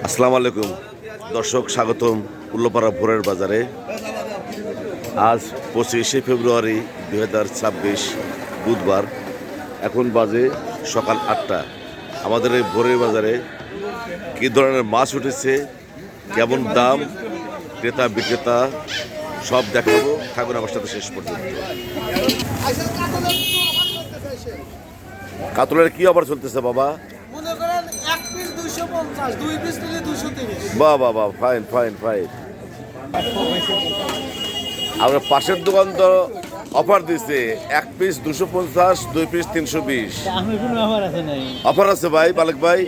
আসসালামু আলাইকুম দর্শক, স্বাগতম উল্লাপাড়া ভোরের বাজারে। আজ 25শে ফেব্রুয়ারি 2026 বুধবার। এখন বাজে সকাল 8টা। আমাদের এই ভোরের বাজারে কী ধরনের মাছ উঠেছে, কেমন দাম, ক্রেতা বিক্রেতা সব দেখাবো। থাকুন আমার সাথে শেষ পর্যন্ত। কাতলের কি অফার চলতেছে বাবা? মনে করেন এক পিস 250, দুই পিস নিলে 230। বাহ বাহ বাহ, ফাইন ফাইন ফাইন। আমরা পাশের দোকান তো অফার দিচ্ছে, এক পিস 250, দুই পিস 320। আমি কোনো অফার আছে নাই। অফার আছে ভাই মালিক ভাই?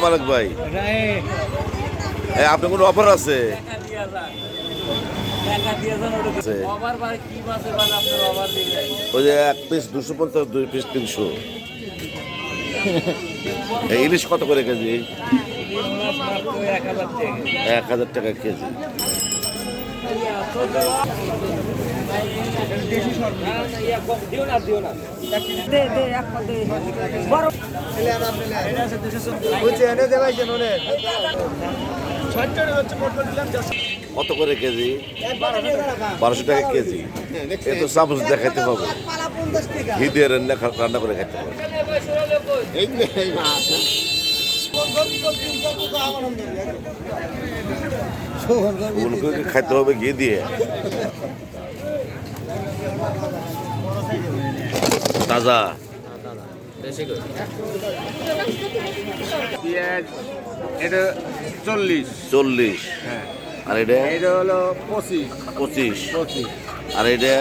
মালিক ভাই, আপনার কোনো অফার আছে? ওই যে এক পিস 250, দুই পিস 300। ইলিশ কত করে কেজি? 1000 টাকা কেজি। কত করে কেজি? 1200 টাকা কেজি। এ তো চামচ দেখাইতে হবে, ঘি দিয়ে রান্না করে খাইতে হবে। ফুলকপি খাইতে হবে ঘি দিয়ে, তাজা। পেঁয়াজ এটা 40, আর এটা এটা হলো 25, 25। আর এটা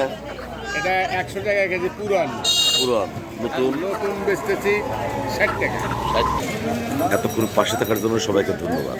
100 টাকা কেজি পুরান। পুরান। নতুন নতুন বেচতেছি 60 টাকা। এতক্ষণ পাশে থাকার জন্য সবাইকে ধন্যবাদ।